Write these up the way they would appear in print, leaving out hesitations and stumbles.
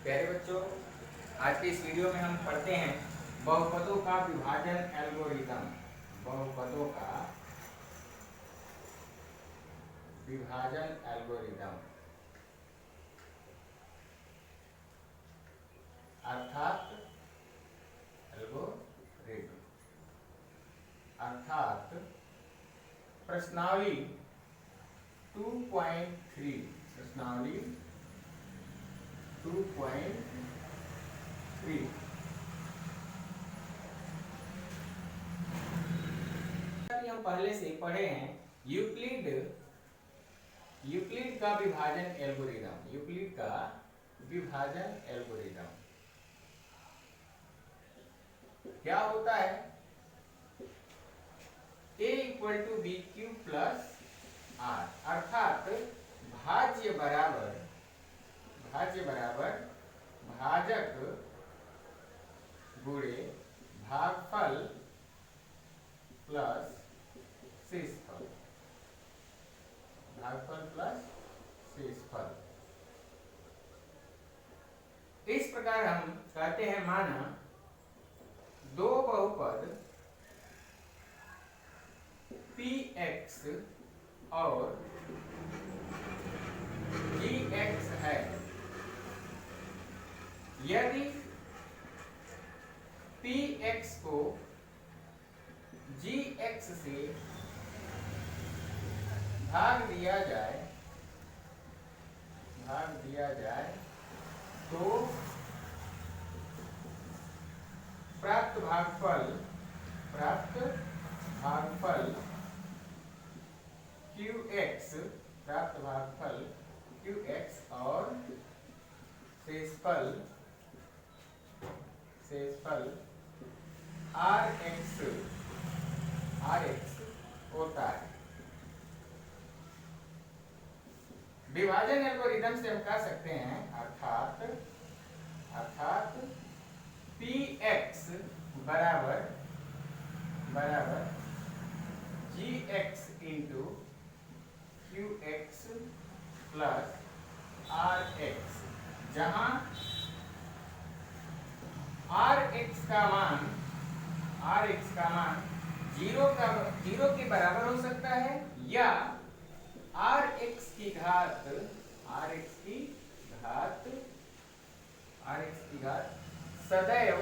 प्यारे बच्चों, आज के इस वीडियो में हम पढ़ते हैं बहुपदों का विभाजन एल्गोरिदम। बहुपदों का विभाजन एल्गोरिदम अर्थात एल्गोरिदम अर्थात प्रश्नावली 2.3 प्रश्नावली 2.3 हम पहले से पढ़े हैं यूक्लिड का विभाजन एल्गोरिदम। यूक्लिड का विभाजन एल्गोरिदम क्या होता है? a equal to B Q plus R अर्थात भाज्य बराबर भाजक गुणे भागफल प्लस शेषफल। भागफल प्लस शेषफल। इस प्रकार हम कहते हैं, माना दो बहुपद px और gx है। यदि px को gx से भाग दिया जाए तो प्राप्त भागफल qx और शेषफल rx होता है। विभाजन एल्गोरिदम से हम कह सकते हैं अर्थात px बराबर gx into qx plus rx, जहां rx का मान 0 के बराबर हो सकता है या rx की घात सदैव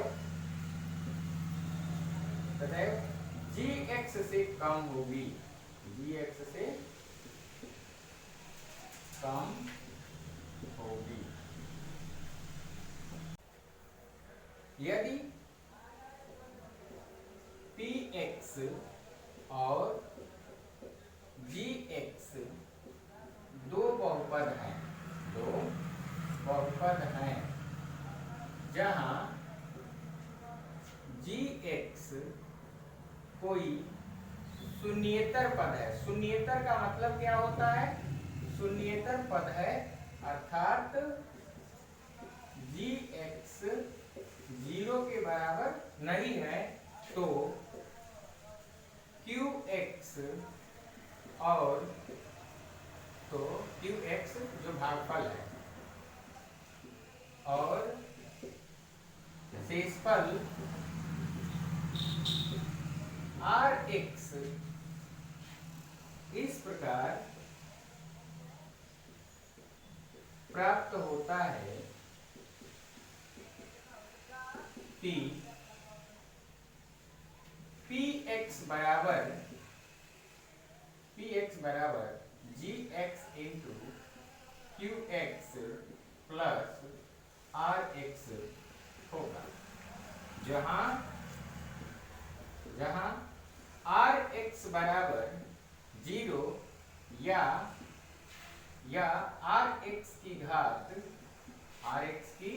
gx से कम होगी। यदि px और gx दो बहुपद हैं जहां gx कोई शून्येतर पद है। शून्येतर का मतलब क्या होता है? शून्येतर पद है अर्थात gx 0 के बराबर नहीं है तो qx जो भागफल है और शेषफल rx इस प्रकार प्राप्त होता है कि px बराबर gx into qx plus rx होगा, जहां rx बराबर 0 या rx की घात gx की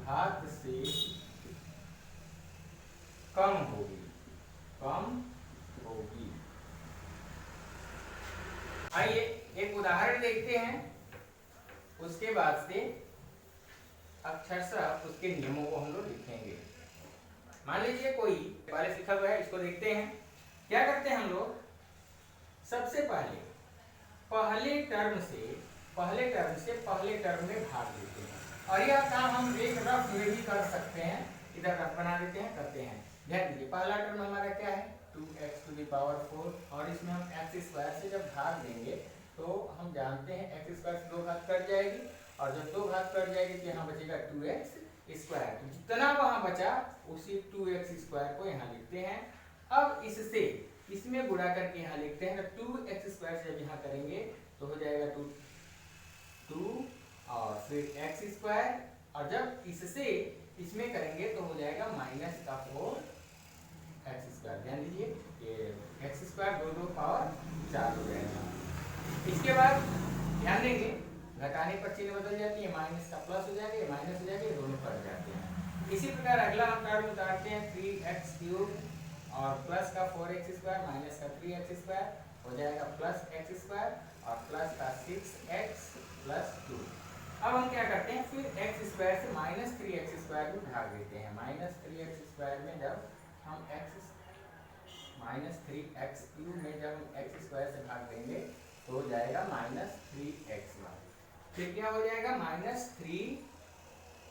घात से कम होगी। आइए एक उदाहरण देखते हैं, उसके बाद से अक्षरशः उसके नियमों को हम लोग लिखेंगे। मान लीजिए कोई पहले लिखा हुआ है, इसको देखते हैं। क्या करते हैं हम लोग, सबसे पहले पहले टर्म से पहले टर्म में भाग देते हैं। और यह काम हम एक रफ में भी कर सकते हैं, इधर रफ बना देते हैं, करते हैं। ध्यान दीजिए, पहला टर्म हमारा क्या है 2x⁴, और इसमें हम x² से जब भाग देंगे तो हम जानते हैं x² से 2 घात कट जाएगी, और जब 2 घात कट जाएगी तो यहाँ बचेगा 2x²। तो जितना वहां बचा उसी 2x² को यहाँ लिखते हैं। अब इससे इसमें गुणा करके यहाँ लिखते हैं, तो 2x² से जब यहाँ करेंगे तो हो जाएगा 2 और फिर x², और जब इससे इसमें करेंगे तो हो जाएगा -4x²। ध्यान दीजिए, ये x² 2 पावर 4 हो जाएगा। इसके बाद ध्यान देंगे, घटाने पर चिन्ह बदल जाती है, माइनस का प्लस हो जाएगा, ये माइनस हो जाएगा, ये दोनों कट जाते हैं। इसी प्रकार अगला हम टर्म उतारते हैं 3x³ और प्लस का 4x² माइनस का 3x² हो जाएगा प्लस x² और प्लस का 6x + 2। अब हम क्या करते हैं, फिर x² से -3x² में भाग देते हैं। -3x² में जब हम -3x³ में जब हम x² से भाग देंगे तो हो जाएगा -3x1। फिर क्या हो जाएगा,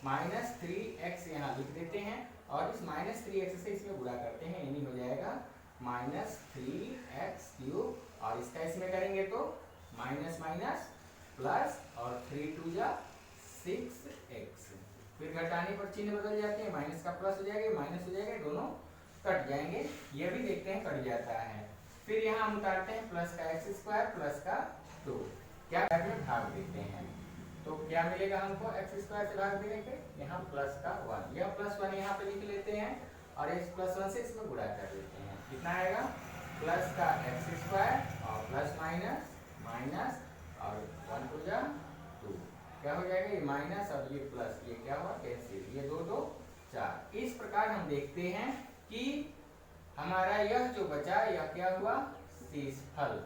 -3x यहाँ लिख देते हैं, और इस -3x से इसमें गुणा करते हैं, यानी हो जाएगा -3x³ और इसका इसमें करेंगे तो माइनस माइनस प्लस और 3 2 जा 6x। फिर घटाने पर चिन्ह बदल जाते हैं, माइनस का प्लस हो जाएगा, माइनस हो जाएगा, दोनों कट जाएंगे। ये भी देखते हैं कट जाता है। फिर यहाँ हम उतारते हैं प्लस का x² प्लस का 2, क्या में भाग देते हैं, तो क्या मिलेगा हमको x² से भाग देने पे, यहाँ प्लस का 1, यह +1 यहाँ पे लिख लेते हैं, और इस +1 से इसमें गुणा कर देते हैं। कितना आएगा, प्लस का x² और प्लस माइनस माइनस और 1 2 जा 2, क्या हो जाएगा, ये माइनस और ये प्लस, ये क्या हुआ कैंसिल, ये 2 2 4। इस प्रकार हम देखते हैं कि हमारा यह जो बचा यह क्या हुआ, शेषफल।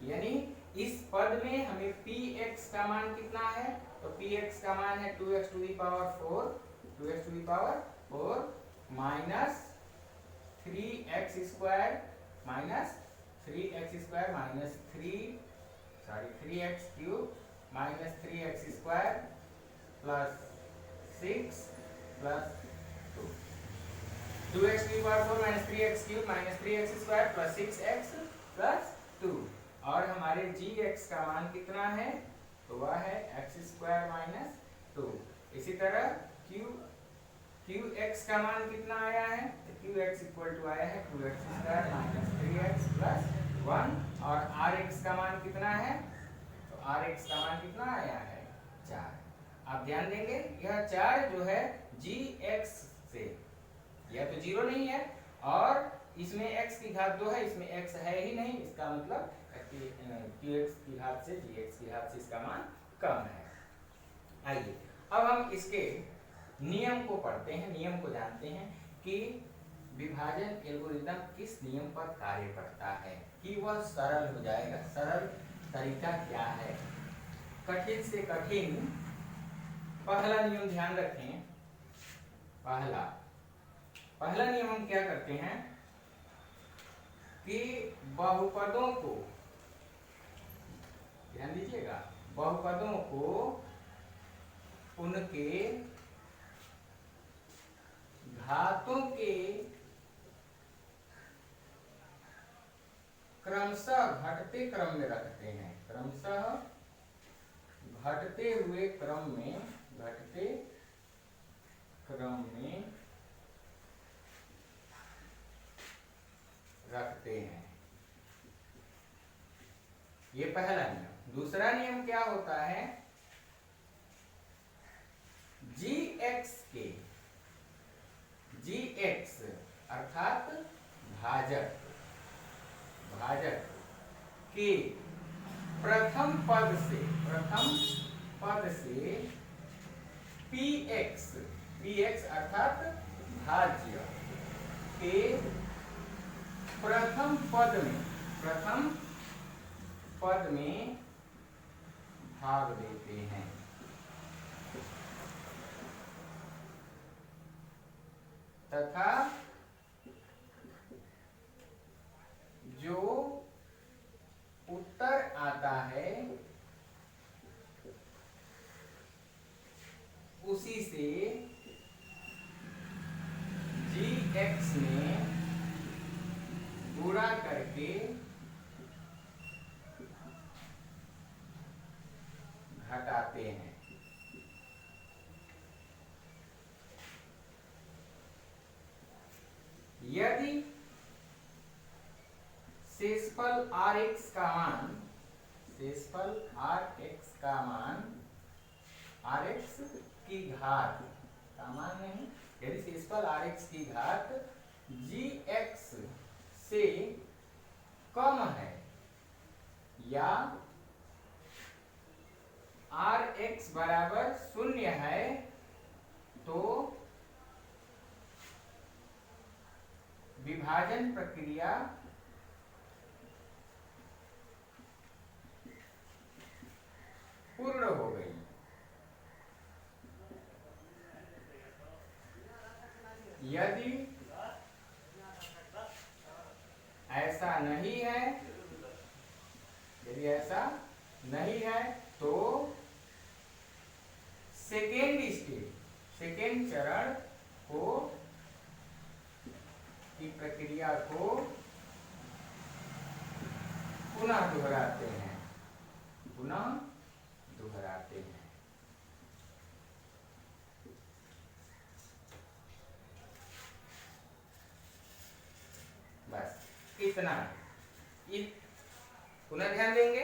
यानी इस पद में हमें px का मान कितना है, तो px का मान है 2x⁴ minus 3x² minus 3x² minus 3x³ minus 3x² plus 6 plus 2, 2x⁴ minus 3x³ minus 3x² plus 6x plus 2। और हमारे gx का मान कितना है, तो वह है x² माइनस 2। इसी तरह qx का मान कितना आया है, तो qx इक्वल टू आया है 2x² माइनस 3x प्लस 1। और rx का मान कितना है, तो rx का मान कितना आया है 4। आप ध्यान देंगे यह 4 जो है gx से, यह तो 0 नहीं है, और इसमें x की घात 2 है, इसमें x है ही नहीं, इसका मतलब qx की घात से gx की घात से इसका मान कम है। आइए अब हम इसके नियम को पढ़ते हैं, नियम को जानते हैं कि विभाजन एल्गोरिदम किस नियम पर कार्य करता है कि वह सरल हो जाएगा। सरल तरीका क्या है, कठिन से कठिन। पहला नियम ध्यान रखें, पहला नियम हम क्या करते हैं कि बहुपदों को, ध्यान दीजिएगा, बहुपदों को उनके घातों के क्रमशः घटते क्रम में रखते हैं, क्रमशः घटते हुए क्रम में, घटते क्रम में रखते हैं। ये पहला नियम। दूसरा नियम क्या होता है, gx अर्थात भाजक के प्रथम पद से px अर्थात भाज्य के प्रथम पद में भाग देते हैं। तथा जो उत्तर आता है उसी से gx में गुणा करके घटाते हैं। यदि शेषफल rx का मान rx की घात का मान नहीं, यदि शेषफल rx की घात gx से कम है या rx बराबर 0 है तो विभाजन प्रक्रिया पूर्ण हो गई। यदि ऐसा नहीं है तो सेकेंड चरण की प्रक्रिया को पुनः दोहराते हैं। बस इतना। पुनः ध्यान देंगे,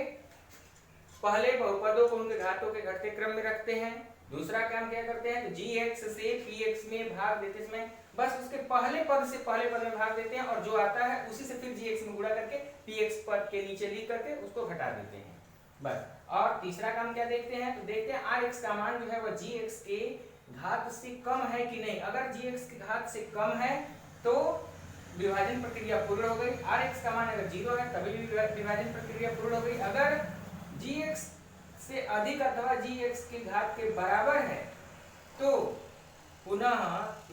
पहले बहुपदों को उनके घातों के घटते क्रम में रखते हैं। दूसरा काम क्या करते हैं, तो gx से px में भाग देते समय बस उसके पहले पद से पहले पद में भाग देते हैं और जो आता है उसी से फिर gx में गुणा करके px पद के नीचे लिख करके उसको घटा देते हैं बस। और तीसरा काम क्या देखते हैं, तो देखते हैं rx का मान जो है वह gx के घात से कम है कि नहीं। अगर gx के घात से कम है तो विभाजन प्रक्रिया पूर्ण हो गई। rx का मान अगर 0 है तभी भी विभाजन प्रक्रिया पूर्ण हो गई। अगर gx से अधिक अथवा gx के घात के बराबर है तो पुनः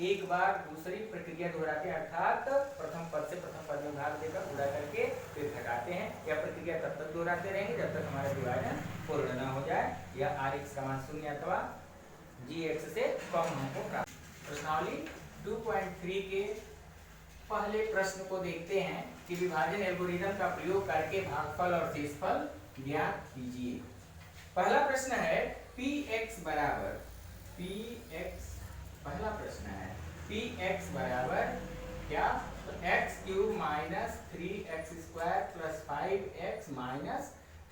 एक बार दूसरी प्रक्रिया दोहराते हैं, अर्थात प्रथम पद से प्रथम पद में भाग देकर गुणा करके फिर घटाते हैं। यह प्रक्रिया तब तक दोहराते रहेंगे जब तक हमारा विभाजन पूर्ण न हो जाए या rx का मान 0 अथवा gx से कम हमको प्राप्त। प्रश्नावली 2.3 के पहले प्रश्न को देखते हैं कि विभाजन एल्गोरिथम का प्रयोग करके भागफल और शेषफल ज्ञात कीजिए। पहला प्रश्न है px बराबर पहला प्रश्न है px बराबर क्या, तो x cube minus 3x square plus 5x minus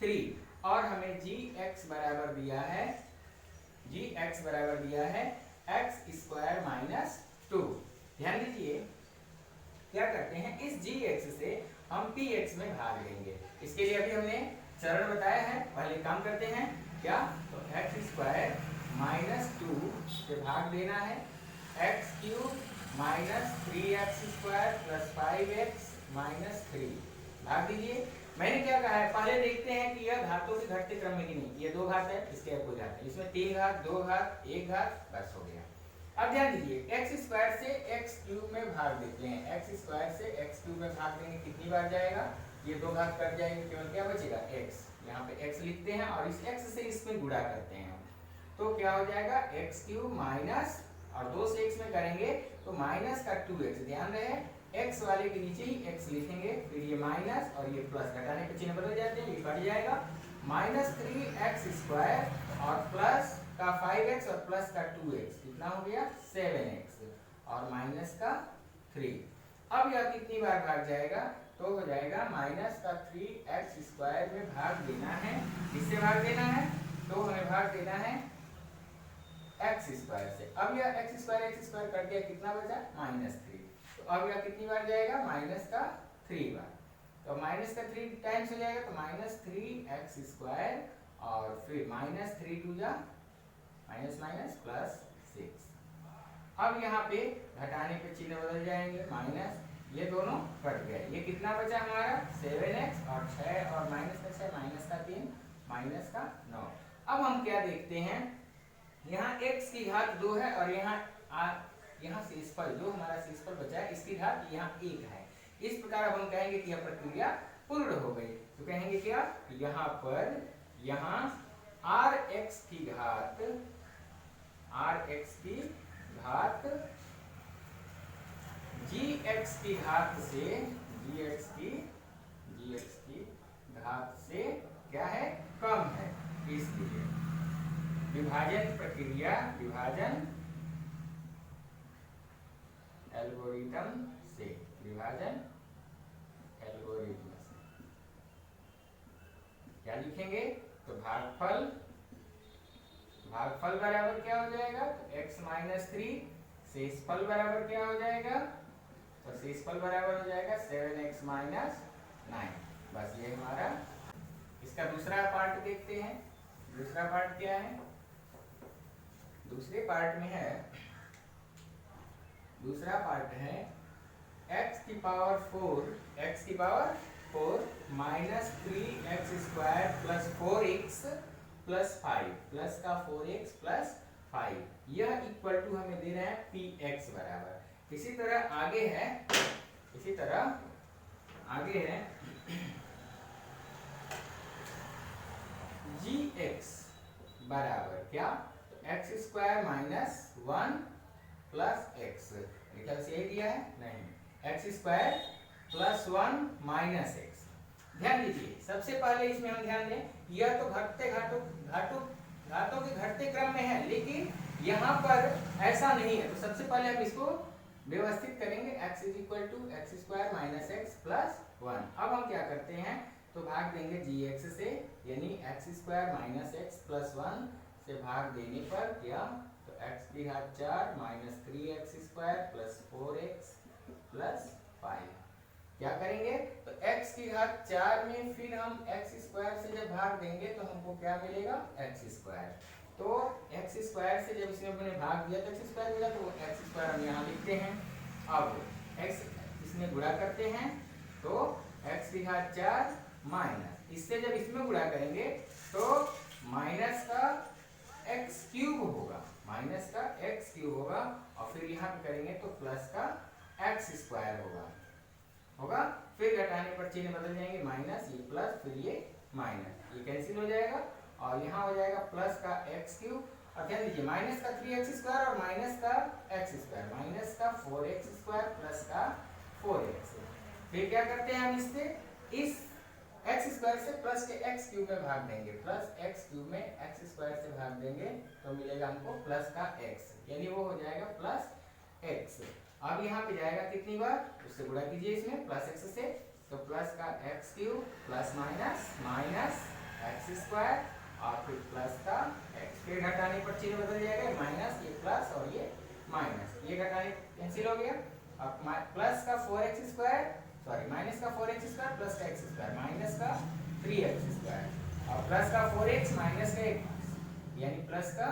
3 और हमें gx बराबर दिया है x स्क्वायर माइनस 2। ध्यान दीजिए क्या करते हैं, इस gx से हम px में भाग लेंगे। इसके लिए अभी हमने चरण बताया है, पहले काम करते हैं क्या, तो x स्क्वायर माइनस 2 से भाग देना है, x cube minus 3x square plus 5x minus 3 भाग दीजिए। मैंने क्या कहा है, पहले देखते हैं कि यह घातों के घटते क्रम में कि नहीं। ये 2 घात है, इसके अब कोई घात है, इसमें 3 घात 2 घात 1 घात बस हो गया। अब ध्यान दीजिए x स्क्वायर से x क्यूब में भाग देते हैं, x स्क्वायर से x क्यूब में भाग देंगे कितनी बार जाएगा, ये 2 घात कट जाएंगे, केवल क्या बचेगा x। यहाँ पे x लिखते हैं और इस x से इसमें गुणा करते हैं तो क्या हो जाएगा x क्यूब माइनस और 2 से x में करेंगे तो माइनस का 2x। ध्यान रहे x वाले के नीचे ही x लिखेंगे, फिर ये माइनस और ये प्लस, घटाने के चिन्ह बदल जाते हैं, ये कट जाएगा। माइनस 3x स्क्वायर और प्लस का 5x और प्लस का 2x कितना हो गया 7x और माइनस का 3। अब यह कितनी बार भाग जाएगा, तो हो जाएगा माइनस का 3x स्क्वायर में भाग देना है। किससे भाग देना है, तो हमें भाग देना है x स्क्वायर से। अब यह x स्क्वायर कट गया, कितना बचा माइनस 3। तो अब यह कितनी बार जाएगा, माइनस का 3 बार। तो माइनस का 3 टाइम्स हो जाएगा तो माइनस 3x स्क्वायर और फिर माइनस 3 टू जा माइनस माइनस प्लस 6। अब यहाँ पे घटाने पे चिन्ह बदल जाएंगे, माइनस ये दोनों कट गए, ये कितना बचा हमारा 7x और 6 और माइनस का 6 माइनस का 3 माइनस का 9। अब हम क्या देखते हैं, यहाँ x की घात 2 है और यहाँ शेषफल जो हमारा शेषफल बचा है इसकी घात यहाँ 1 है। इस प्रकार अब हम कहेंगे कि यह प्रक्रिया पूर्ण हो गई। तो कहेंगे क्या, यहाँ पर यहाँ rx की घात gx की घात से क्या है, कम है। इसलिए विभाजन प्रक्रिया, विभाजन एल्गोरिथम से क्या लिखेंगे, तो भागफल बराबर क्या हो जाएगा, तो x माइनस 3, शेषफल बराबर क्या हो जाएगा, तो शेषफल बराबर हो जाएगा 7x माइनस 9। बस ये हमारा। इसका दूसरा पार्ट देखते हैं। दूसरा पार्ट क्या है, दूसरे पार्ट में है, दूसरा पार्ट है x की power 4 minus 3x square plus 4x plus 5 plus का 4x प्लस 5, यह इक्वल टू हमें दे रहे हैं px बराबर। इसी तरह आगे है gx बराबर क्या, तो x square minus 1 plus x, निकल से यही दिया है, नहीं, x square plus 1 minus x। ध्यान दीजिए, सबसे पहले इसमें हम ध्यान दें, यह तो घातों के घटते क्रम में है, लेकिन यहाँ पर ऐसा नहीं है। तो सबसे पहले हम इसको व्यवस्थित करेंगे, x is equal to X square minus X plus 1। अब हम क्या करते हैं, तो भाग देंगे gx से, यानी x square minus X plus 1 से भाग देने पर क्या, तो x की घात 4 minus 3x square plus 4x plus 5। क्या करेंगे, तो x की घात 4 में फिर हम x स्क्वायर से जब भाग देंगे तो हमको क्या मिलेगा, x स्क्वायर। तो x स्क्वायर से जब इसमें हमने भाग दिया तो x स्क्वायर मिला, तो x स्क्वायर हम यहाँ लिखते हैं। अब x इसमें गुणा करते हैं, तो x की घात 4 माइनस, इससे जब इसमें गुणा करेंगे तो माइनस का x क्यूब होगा, और फिर यहाँ पे करेंगे तो प्लस का x स्क्वायर होगा। फिर घटाने पर चिन्ह बदल जाएंगे, माइनस, ये प्लस, फिर ये माइनस, ये कैंसिल हो जाएगा और यहाँ हो जाएगा प्लस का x क्यूब। और ध्यान दीजिए, माइनस का 3x स्क्वायर और माइनस का x स्क्वायर, माइनस का 4x स्क्वायर प्लस का 4x। फिर क्या करते हैं हम इससे, इस x स्क्वायर से प्लस के x क्यूब में भाग देंगे, प्लस x क्यूब में x स्क्वायर से भाग देंगे तो मिलेगा हमको प्लस का x, यानी वो हो जाएगा प्लस x। अब यहाँ पे जाएगा कितनी बार, उससे गुणा कीजिए इसमें प्लस x से, तो प्लस का x cube plus minus minus x square और फिर प्लस का x। फिर घटाने पर चिन्ह बदल जाएगा, माइनस, ये प्लस और ये माइनस, ये घटाने कैंसिल हो गया। अब प्लस का 4x स्क्वायर, सॉरी माइनस का 4x स्क्वायर प्लस का x स्क्वायर, माइनस का 3x स्क्वायर और प्लस का 4x माइनस का x, यानी प्लस का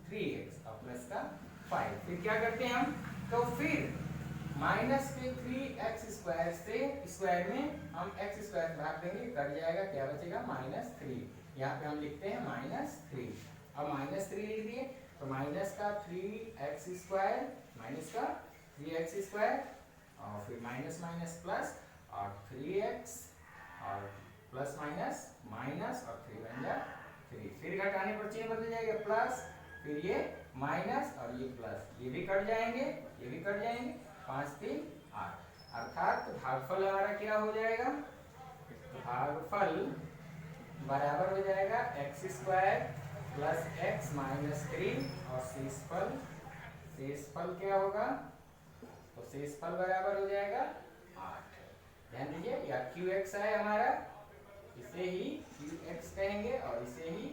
3x और प्लस का 5। फिर क्या करते हैं हम, तो फिर माइनस के 3x स्क्वायर से स्क्वायर में हम x स्क्वायर भाग देंगे, कट जाएगा, क्या बचेगा, माइनस 3। यहाँ पे हम लिखते हैं माइनस 3। अब माइनस 3 लिख दिए, तो माइनस का 3x स्क्वायर, माइनस का 3x स्क्वायर और फिर माइनस माइनस प्लस और 3x और प्लस माइनस माइनस और 3 बन जाए 3। फिर घटाने पर चिन्ह बदल जाएगा, प्लस, फिर ये माइनस और ये प्लस, ये भी कट जाएंगे, ये भी कट जाएंगे, 5 3 8। अर्थात भागफल हमारा क्या हो जाएगा, भागफल बराबर हो जाएगा x square plus x minus 3 और शेषफल क्या होगा, तो शेषफल बराबर हो जाएगा 8। ध्यान दीजिए, या QX है हमारा, इसे ही QX कहेंगे और इसे ही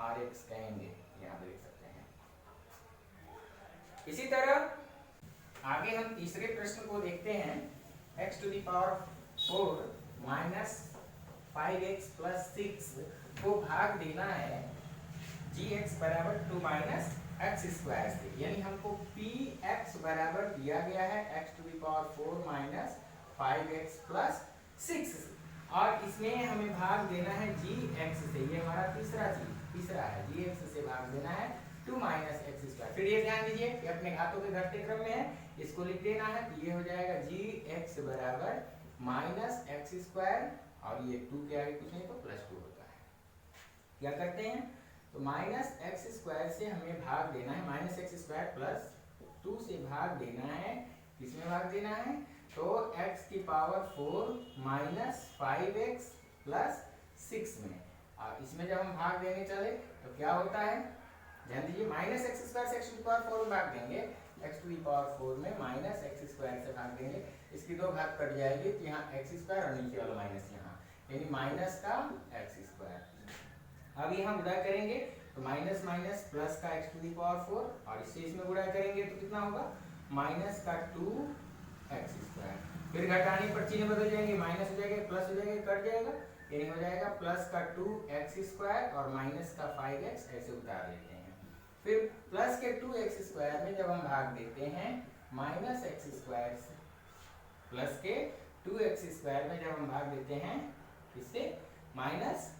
RX कहेंगे, यहाँ देख सकते हैं। इसी तरह आगे हम तीसरे प्रश्न को देखते हैं, x to the power 4 minus 5x plus 6 को भाग देना है gx बराबर 2 माइनस एक्स स्क्वायर से, यानी हमको px बराबर दिया गया है x to the power 4 minus 5x plus 6 और इसमें हमें भाग देना है gx से, ये हमारा तीसरा है, gx से भाग देना है 2 माइनस एक्स स्क्वायर। फिर ये ध्यान दीजिए कि अपने घातों के घटते क्रम में है, इसको लिख देना है, तो ये हो जाएगा gx बराबर माइनस एक्स स्क्वायर, और ये 2 के आगे कुछ नहीं तो +2 होता है। क्या करते हैं, तो माइनस एक्स स्क्वायर से हमें भाग देना है, माइनस एक्स स्क्वायर प्लस 2 से भाग देना है, किसमें भाग देना है, तो x की पावर 4 माइनस 5x प्लस 6 में। और इसमें जब हम भाग देने चले तो क्या होता है, ध्यान दीजिए, माइनस एक्स स्क्वायर से एक्स टू दी पावर 4 में भाग देंगे, एक्स टू दी पावर 4 में माइनस एक्स स्क्वायर से भाग देंगे, इसकी 2 घात कट जाएगी, तो यहाँ एक्स स्क्वायर और नीचे वाला माइनस यहाँ, यानी माइनस का एक्स स्क्वायर। अब यहाँ गुणा करेंगे तो माइनस माइनस प्लस का एक्स टू दी पावर 4, और इससे इसमें गुणा करेंगे तो कितना होगा, माइनस का 2x स्क्वायर। फिर घटाने पर चिन्ह बदल जाएंगे, माइनस हो जाएगा प्लस हो जाएगा, कट जाएगा, यानी हो जाएगा प्लस का 2x स्क्वायर और माइनस का 5x, ऐसे उतार लेते हैं। फिर प्लस के 2x स्क्वायर में जब हम भाग देते हैं माइनस एक्स स्क्वायर से, प्लस के 2x स्क्वायर में जब हम भाग देते हैं इससे minus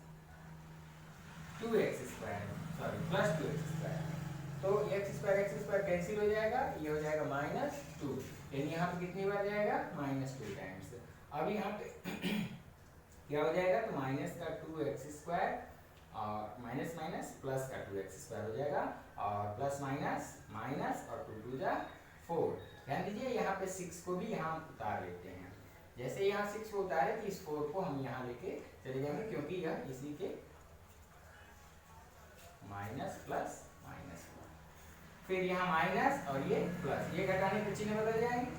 2x square, sorry plus 2x square, तो x स्क्वायर कैंसिल हो जाएगा, ये हो जाएगा -2, यानी यहाँ पे कितनी बार जाएगा, -2 टाइम्स। अब यहाँ पे क्या हो जाएगा, तो माइनस का 2x स्क्वायर और माइनस माइनस प्लस का 2x स्क्वायर हो जाएगा, और प्लस माइनस माइनस और 2 2 जा 4। ध्यान दीजिए यहाँ पे 6 को भी यहाँ उतार लेते हैं, जैसे यहाँ 6 को उतारे तो इस 4 को हम यहाँ लेके चले जाएंगे, क्योंकि यह इसी के माइनस प्लस माइनस, फिर यहाँ माइनस और ये प्लस, ये घटाने पे चिन्ह बदल जाएंगे,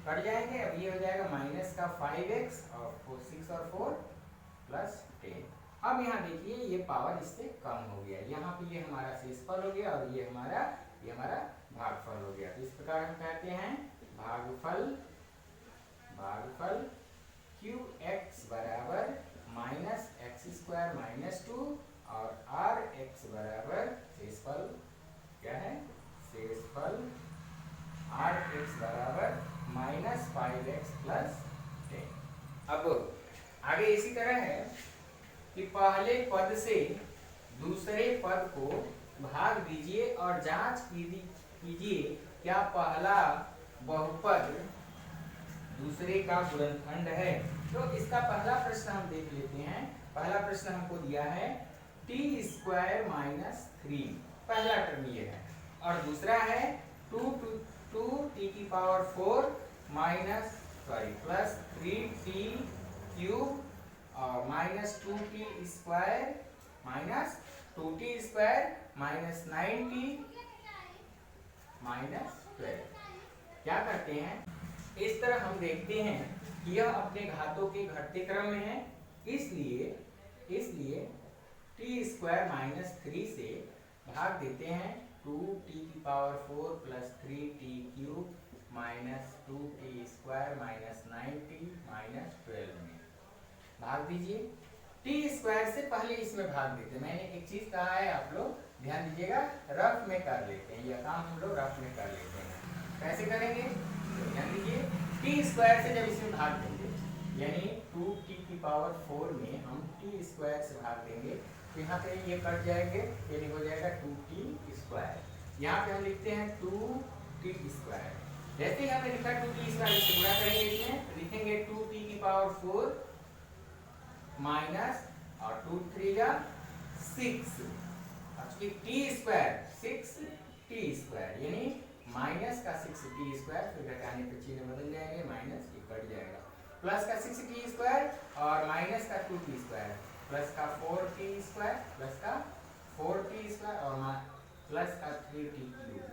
कट जाएंगे। अब ये हो जाएगा माइनस का 5x और 6 और 4 प्लस 10। अब यहाँ देखिए ये पावर इससे कम हो गया, यहाँ पे ये हमारा शेषफल हो गया और ये हमारा भागफल हो गया। तो इस प्रकार हम कहते हैं भागफल qx बराबर माइनस एक्स स्क्वायर माइनस 2 और rx बराबर शेषफल क्या है, शेषफल rx बराबर माइनस 5x प्लस 10। अब आगे इसी तरह है कि पहले पद से दूसरे पद को भाग दीजिए और जांच कीजिए क्या पहला बहुपद दूसरे का गुणनखंड है। तो इसका पहला प्रश्न हम देख लेते हैं। पहला प्रश्न हमको दिया है t² माइनस 3, पहला टर्म ये है, और दूसरा है 2t की power 4 minus plus 3t cube और minus 2t square minus 2t square minus 9t minus 12। क्या करते हैं, इस तरह हम देखते हैं कि यह अपने घातों के घटते क्रम में है, इसलिए t² माइनस 3 से भाग देते हैं 2t की power 4 plus 3t cube minus 2t square minus 9t minus 12 में भाग दीजिए। t² से पहले इसमें भाग देते हैं। मैंने एक चीज कहा है, आप लोग ध्यान दीजिएगा, रफ में कर लेते हैं, यह काम हम लोग रफ में कर लेते हैं। कैसे करेंगे, तो ध्यान दीजिए, t² से जब इसमें भाग देंगे यानी 2t की पावर 4 में हम t² से भाग देंगे, तो यहाँ पे ये कट जाएंगे, यानी हो जाएगा 2t स्क्वायर। यहाँ पे हम लिखते हैं 2t स्क्वायर। जैसे ही हमने लिखा 2t स्क्वायर, इससे गुणा करेंगे, इसमें लिखेंगे 2t की पावर 4 माइनस और 2 3 जा 6, t² 6t स्क्वायर यानी माइनस का 6t स्क्वायर, फिर घटाने पर चिन्ह बदल जाएंगे, माइनस ये कट जाएगा, प्लस का 6t स्क्वायर और माइनस का 2t स्क्वायर प्लस का 4t स्क्वायर प्लस का 4t स्क्वायर और प्लस का 3t क्यूब,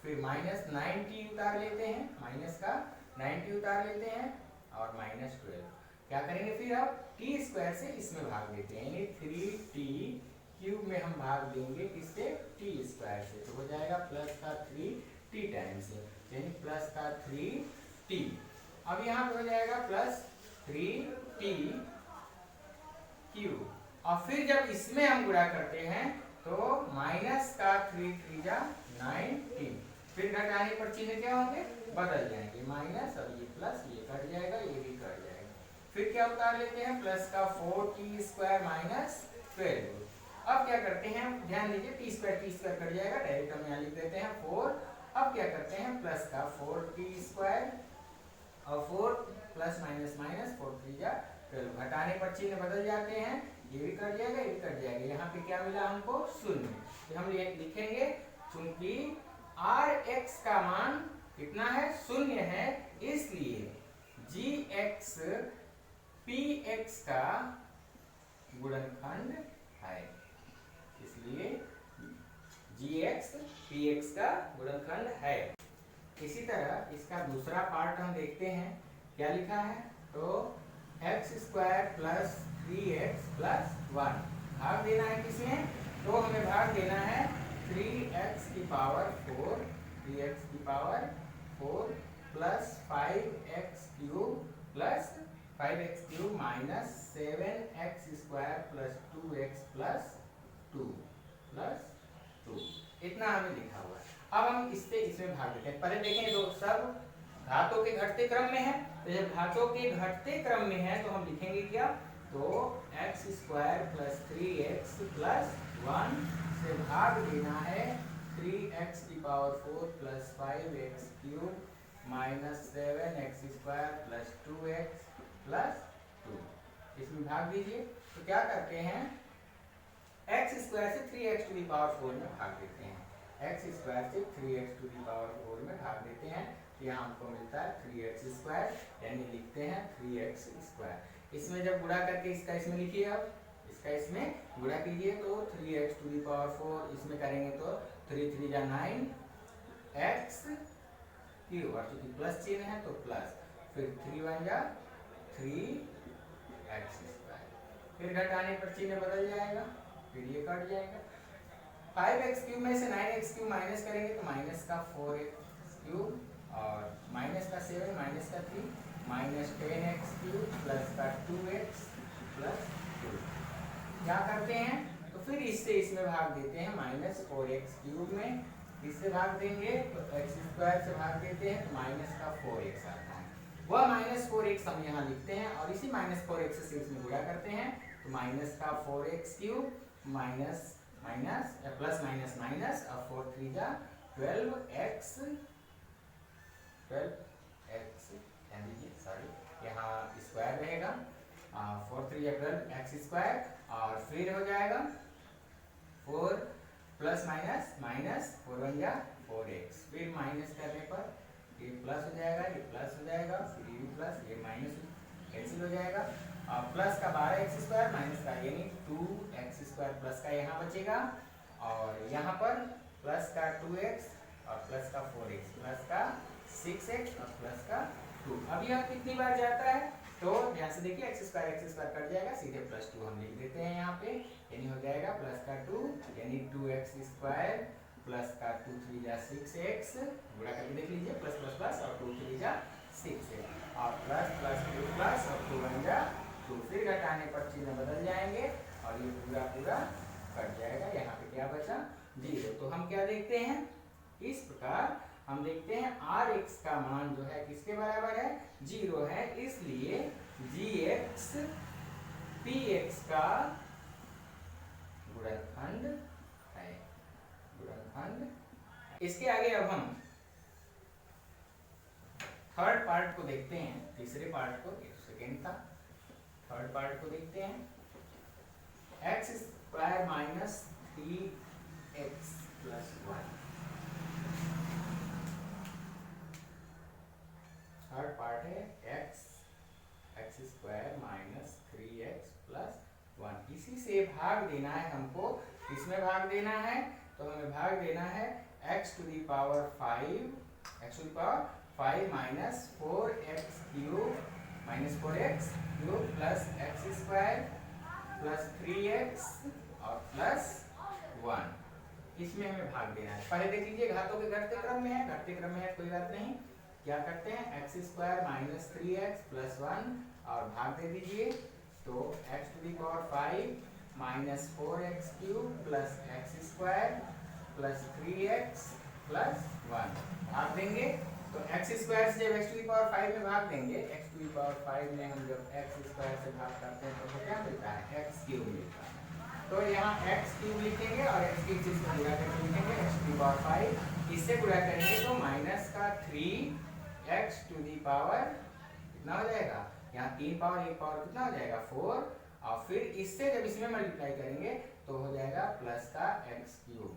फिर माइनस 9t उतार लेते हैं, माइनस का 9t उतार लेते हैं और माइनस 12। क्या करेंगे फिर अब t² से इसमें भाग देते हैं, यानी 3t क्यूब में हम भाग देंगे किससे, t² से, तो हो जाएगा प्लस का 3t टाइम्स, यानी प्लस का 3t। अब यहाँ पे हो जाएगा प्लस 3t क्यूब, और फिर जब इसमें हम गुणा करते हैं तो माइनस का 3 3 जा 19, फिर घटाने पर चिन्ह क्या होंगे, बदल जाएंगे, माइनस और ये प्लस, ये कट जाएगा, ये भी कट जाएगा। फिर क्या उतार लेते हैं, प्लस का 4t स्क्वायर माइनस 12। अब क्या करते हैं, ध्यान दीजिए, t² कट जाएगा, डायरेक्ट हम यहाँ लिख देते हैं 4। अब क्या करते हैं, प्लस का 4t स्क्वायर और 4 प्लस माइनस माइनस 4 3 जा 12, घटाने पर चिन्ह बदल जाते हैं, ये भी कट जाएगा ये भी कट जाएगा, यहाँ पे क्या मिला हमको 0। तो हम लिखेंगे चूंकि आर एक्स का मान कितना है 0 है, इसलिए जी एक्स पी एक्स का गुणनखंड है, इसलिए जी एक्स पी एक्स का गुणनखंड है। इसी तरह इसका दूसरा पार्ट हम देखते हैं क्या लिखा है, तो x square plus 3x plus 1 भाग देना है किसमें, तो हमें भाग देना है 3x की पावर 4, 3x की power 4 plus 5x cube plus 5x cube minus 7x square plus 2x plus 2 plus 2, इतना हमें लिखा हुआ है। अब हम इससे इसमें भाग देते हैं। पहले देखें तो सब घातों के घटते क्रम में है, तो जब घातों के घटते क्रम में है तो हम लिखेंगे क्या, तो x square plus 3x plus 1 से भाग देना है 3x की power 4 plus 5x cube minus 7x square plus 2x plus 2, इसमें भाग दीजिए। तो क्या करते हैं, एक्स स्क्वायर से 3x टू दी पावर 4 में भाग देते हैं, एक्स स्क्वायर से 3x टू दी पावर 4 में भाग देते हैं, यहाँ हमको मिलता है 3x स्क्वायर, यानी लिखते हैं 3x स्क्वायर। इसमें जब गुणा करके इसका इसमें लिखिए, अब इसका इसमें गुणा कीजिए तो 3x टू दी पावर 4, इसमें करेंगे तो 3 3 जा 9 x क्यूब, और चूंकि प्लस चिन्ह है तो प्लस, फिर 3 1 जा 3x स्क्वायर, फिर घटाने पर चिन्ह बदल जाएगा, फिर ये कट जाएगा। 5x क्यूब में से 9x क्यूब माइनस करेंगे तो माइनस का 4x क्यूब और माइनस का 7 माइनस का 3 माइनस 10x क्यूब प्लस का 2x प्लस 2। क्या करते हैं, तो फिर इससे इसमें भाग देते हैं माइनस 4x क्यूब में, इससे भाग देंगे तो x स्क्वायर से भाग देते हैं तो माइनस का 4x आता है, वह माइनस 4x हम यहाँ लिखते हैं और इसी माइनस 4x से इसमें गुणा करते हैं तो माइनस का 4x cube minus minus plus minus minus और 4 3 जा 12x सॉरी यहाँ स्क्वायर रहेगा, 4 3 या 12x स्क्वायर, और फिर हो जाएगा 4 प्लस माइनस माइनस 4 1 जा 4x, फिर माइनस करने पर ये प्लस हो जाएगा, ये प्लस हो जाएगा, फिर ये प्लस, ये माइनस कैंसिल हो जाएगा, और प्लस का 12x स्क्वायर माइनस का यानी 2x स्क्वायर प्लस का यहाँ बचेगा, और यहाँ पर प्लस का 2x और प्लस का 4x प्लस का 6x और प्लस का 2। अब यह कितनी बार जाता है, तो ध्यान से देखिए x स्क्वायर कट जाएगा, सीधे प्लस 2 हम लिख देते हैं यहाँ पे, यानी हो जाएगा प्लस का 2 यानी 2x स्क्वायर प्लस का 2 3 जा 6x, गुणा करके देख लीजिए, प्लस प्लस प्लस और 2 3 जा 6x और प्लस प्लस 2 प्लस और 2 1 जा 2, फिर घटाने पर चिन्ह बदल जाएंगे और ये पूरा पूरा कट जाएगा, यहाँ पे क्या बचा 0। तो हम क्या देखते हैं, इस प्रकार हम देखते हैं आर एक्स का मान जो है किसके बराबर है 0 है, इसलिए जी एक्स पी एक्स का गुणनखंड है, गुणनखंड। इसके आगे अब हम थर्ड पार्ट को देखते हैं, तीसरे पार्ट को, सेकेंड था, थर्ड पार्ट को देखते हैं, x square minus 3x plus 1। Third part है x square minus 3x plus 1, इसी से भाग देना है हमको, इसमें भाग देना है तो हमें भाग देना है x to the power 5 minus 4x cube plus x square plus 3x और प्लस 1, इसमें हमें भाग देना है। पहले देख लीजिए घातों के घटते क्रम में है, घटते क्रम में है कोई बात नहीं, क्या करते हैं x square minus 3x plus 1 और भाग दे दीजिए, तो x to the power 5 minus 4x cube plus x square plus 3x plus 1 भाग देंगे, तो x स्क्वायर से जब x टू दी पावर 5 में भाग देंगे, x टू दी पावर 5 में हम जब x स्क्वायर से भाग करते हैं तो क्या मिलता है x क्यूब मिलता है, तो यहाँ x क्यूब लिखेंगे और x क्यूब से इसको गुणा करके लिखेंगे x टू दी पावर 5, इससे गुणा करेंगे तो माइनस का 3x टू दी पावर कितना हो जाएगा, यहाँ 3 पावर 1 पावर कितना हो जाएगा 4, और फिर इससे जब इसमें मल्टीप्लाई करेंगे तो हो जाएगा प्लस का एक्स क्यूब।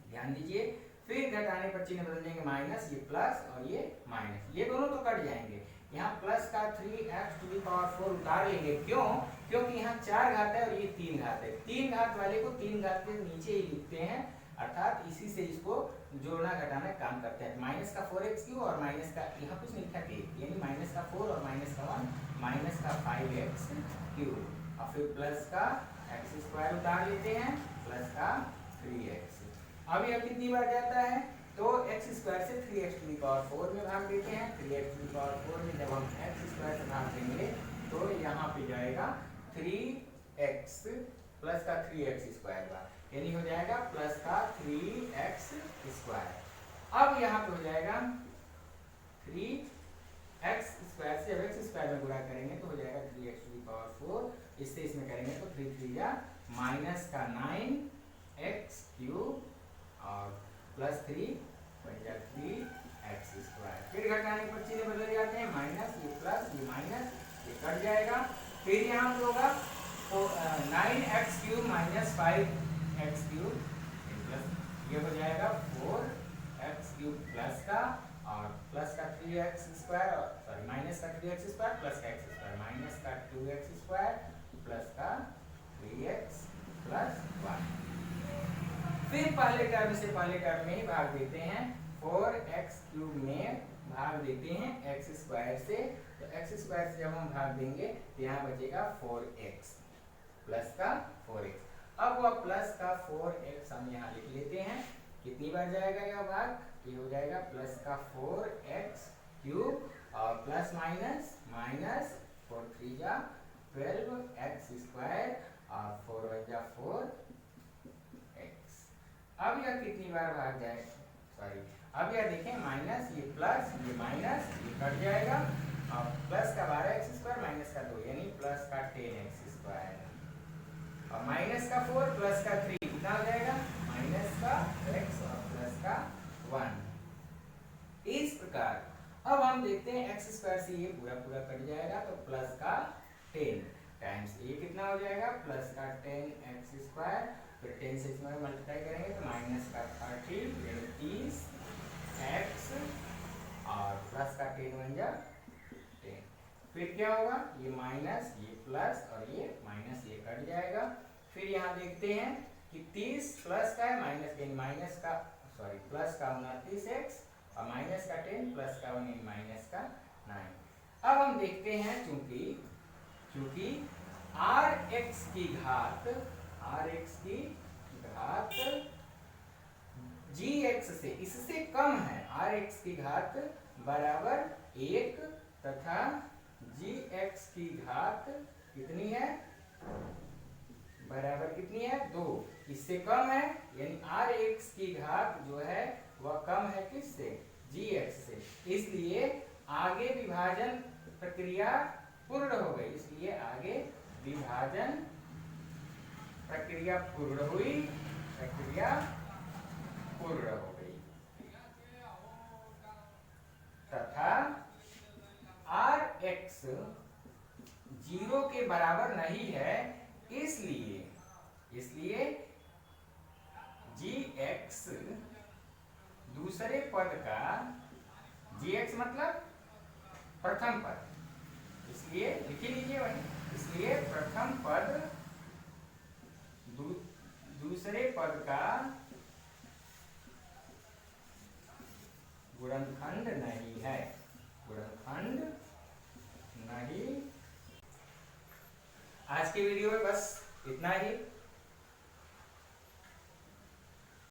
ध्यान दीजिए, फिर घटाने पर चिन्ह बदल देंगे माइनस, ये प्लस और ये माइनस, ये दोनों तो कट जाएंगे। यहाँ प्लस का 3x⁴ उतार लेंगे, क्यों, क्योंकि यहाँ 4 घात है और ये 3 घात है। 3 घात वाले को 3 घात के नीचे ही लिखते हैं, अर्थात इसी से इसको जोड़ना घटाना काम करते हैं। माइनस का 4x³ और माइनस का यहाँ कुछ नहीं लिखा थे, यानी माइनस का 4 और माइनस का 1, माइनस का 5x³ और फिर प्लस का x² उतार लेते हैं, प्लस का 3x। अब यह कितनी बार जाता है, तो x² से 3x⁴ में भाग देते हैं। 3x⁴ में जब हम x² से भाग देंगे तो यहाँ पे जाएगा 3x प्लस का 3x² बार, यानी हो जाएगा प्लस का 3x²। अब यहाँ पे हो जाएगा 3x² से जब x² में गुणा करेंगे तो हो जाएगा 3x⁴, इससे इसमें करेंगे तो 3 3 जा माइनस का 9x³ और प्लस 3 बन 3x²। फिर घटाने पर चीजें बदल जाते हैं, माइनस ये प्लस ये माइनस ये कट जाएगा। फिर यहाँ पे होगा तो 9x³ माइनस 5x³ प्लस ये हो जाएगा 4x³ प्लस का और प्लस का 3x² और सॉरी माइनस का 3x² प्लस का x² माइनस का 2x² प्लस का 3x प्लस 1। फिर पहले टर्म से पहले टर्म में ही भाग देते हैं, 4x³ में भाग देते हैं x² से, तो x² से जब हम भाग देंगे तो यहाँ बचेगा 4x प्लस का 4x। अब वह प्लस का 4x हम यहाँ लिख लेते हैं, कितनी बार जाएगा यह भाग, ये हो जाएगा प्लस का 4x³ और प्लस माइनस माइनस 4 3 जा 12x² और 4 1 जा 4x। अब यह कितनी बार भाग जाए, सॉरी अब यह देखें माइनस ये प्लस ये माइनस ये कट जाएगा और प्लस का 12x² माइनस का 2 यानी प्लस का 10x² और माइनस का 4 प्लस का 3 कितना हो जाएगा माइनस का x और प्लस का 1। इस प्रकार अब हम देखते हैं x² से ये पूरा पूरा कट जाएगा तो प्लस का 10 टाइम्स ये कितना हो जाएगा प्लस का 10x², फिर 10 से इसमें मल्टीप्लाई करेंगे तो माइनस का 30 यानी 30x और प्लस का 10 बन जा 10। फिर क्या होगा, ये माइनस ये प्लस और ये माइनस ये कट जाएगा। फिर यहाँ देखते हैं कि 30 प्लस का है माइनस 10 माइनस का सॉरी प्लस का 29x और माइनस का 10 प्लस का 1 माइनस का 9। अब हम देखते हैं चूंकि rx की घात gx से इससे कम है, rx की घात बराबर 1 तथा gx की घात कितनी है बराबर कितनी है 2, इससे कम है, यानी rx की घात जो है वह कम है किससे gx से, इसलिए आगे विभाजन प्रक्रिया पूर्ण हो गई, इसलिए आगे विभाजन प्रक्रिया पूर्ण हुई, प्रक्रिया पूर्ण हो गई तथा rx 0 के बराबर नहीं है, इसलिए gx दूसरे पद का gx मतलब प्रथम पद, इसलिए लिख लीजिए वही, इसलिए प्रथम पद दूसरे पद का गुणनखंड नहीं है, गुणनखंड नहीं। आज के वीडियो में बस इतना ही।